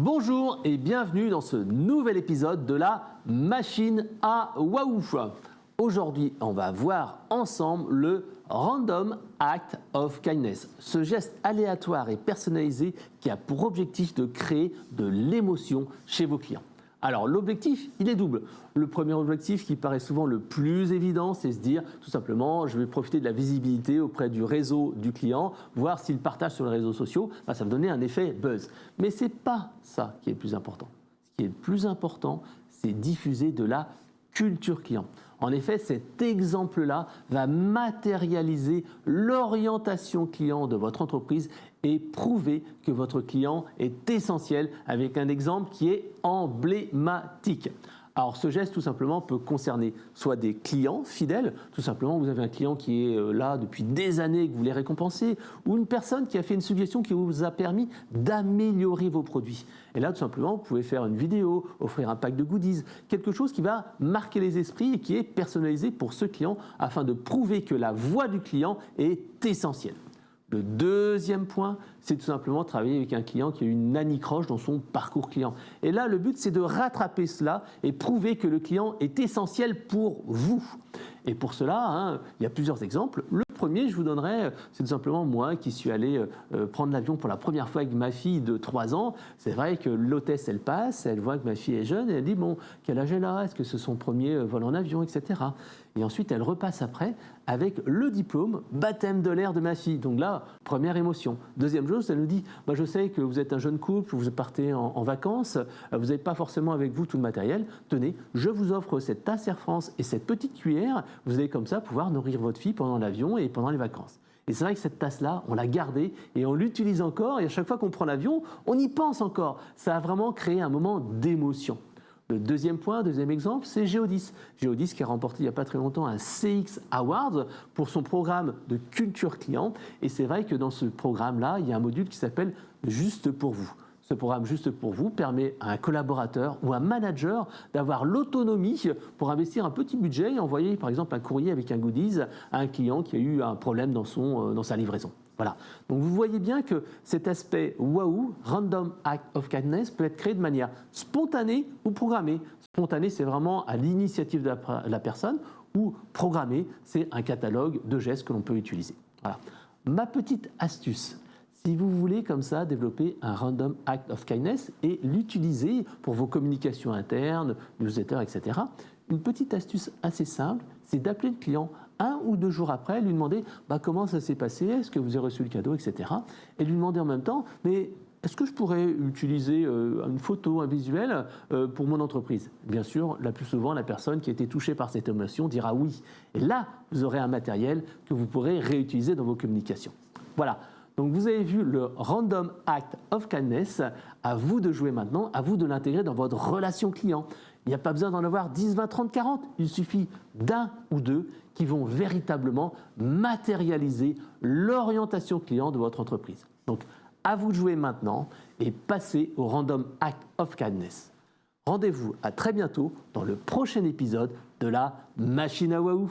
Bonjour et bienvenue dans ce nouvel épisode de la machine à waouh. Aujourd'hui, on va voir ensemble le Random Act of Kindness, ce geste aléatoire et personnalisé qui a pour objectif de créer de l'émotion chez vos clients. Alors l'objectif, il est double. Le premier objectif qui paraît souvent le plus évident, c'est se dire tout simplement, je vais profiter de la visibilité auprès du réseau du client, voir s'il partage sur les réseaux sociaux, ça va donner un effet buzz. Mais ce n'est pas ça qui est le plus important. Ce qui est le plus important, c'est diffuser de la culture client. En effet, cet exemple-là va matérialiser l'orientation client de votre entreprise et prouver que votre client est essentiel avec un exemple qui est emblématique. Alors ce geste tout simplement peut concerner soit des clients fidèles, tout simplement vous avez un client qui est là depuis des années et que vous voulez récompenser, ou une personne qui a fait une suggestion qui vous a permis d'améliorer vos produits. Et là tout simplement vous pouvez faire une vidéo, offrir un pack de goodies, quelque chose qui va marquer les esprits et qui est personnalisé pour ce client afin de prouver que la voix du client est essentielle. Le deuxième point, c'est tout simplement travailler avec un client qui a eu une anicroche dans son parcours client. Et là, le but, c'est de rattraper cela et prouver que le client est essentiel pour vous. Et pour cela, il y a plusieurs exemples. Le premier, je vous donnerai, c'est tout simplement moi qui suis allé prendre l'avion pour la première fois avec ma fille de 3 ans. C'est vrai que l'hôtesse, elle passe, elle voit que ma fille est jeune et elle dit « bon, quel âge elle a? Est-ce que c'est son premier vol en avion, etc. » Et ensuite, elle repasse après avec le diplôme baptême de l'air de ma fille. Donc là, première émotion. Deuxième chose, elle nous dit « je sais que vous êtes un jeune couple, vous partez en vacances, vous n'avez pas forcément avec vous tout le matériel. Tenez, je vous offre cette tasse Air France et cette petite cuillère. Vous allez comme ça pouvoir nourrir votre fille pendant l'avion et pendant les vacances. » Et c'est vrai que cette tasse-là, on l'a gardée et on l'utilise encore. Et à chaque fois qu'on prend l'avion, on y pense encore. Ça a vraiment créé un moment d'émotion. Le deuxième point, deuxième exemple, c'est Géodis. Géodis qui a remporté il n'y a pas très longtemps un CX Awards pour son programme de culture client. Et c'est vrai que dans ce programme-là, il y a un module qui s'appelle « Juste pour vous ». Ce programme Juste pour vous permet à un collaborateur ou un manager d'avoir l'autonomie pour investir un petit budget et envoyer par exemple un courrier avec un goodies à un client qui a eu un problème dans sa livraison. Voilà. Donc vous voyez bien que cet aspect waouh, Random Act of Kindness, peut être créé de manière spontanée ou programmée. Spontanée, c'est vraiment à l'initiative de la personne, ou programmée, c'est un catalogue de gestes que l'on peut utiliser. Voilà. Ma petite astuce. Si vous voulez comme ça développer un Random Act of Kindness et l'utiliser pour vos communications internes, newsletters, etc., une petite astuce assez simple, c'est d'appeler le client 1 ou 2 jours après, lui demander comment ça s'est passé, est-ce que vous avez reçu le cadeau, etc. Et lui demander en même temps, mais est-ce que je pourrais utiliser une photo, un visuel pour mon entreprise? Bien sûr, la plus souvent, la personne qui a été touchée par cette émotion dira oui. Et là, vous aurez un matériel que vous pourrez réutiliser dans vos communications. Voilà. Donc vous avez vu le Random Act of Kindness, à vous de jouer maintenant, à vous de l'intégrer dans votre relation client. Il n'y a pas besoin d'en avoir 10, 20, 30, 40, il suffit d'un ou deux qui vont véritablement matérialiser l'orientation client de votre entreprise. Donc à vous de jouer maintenant et passez au Random Act of Kindness. Rendez-vous à très bientôt dans le prochain épisode de la machine à waouh.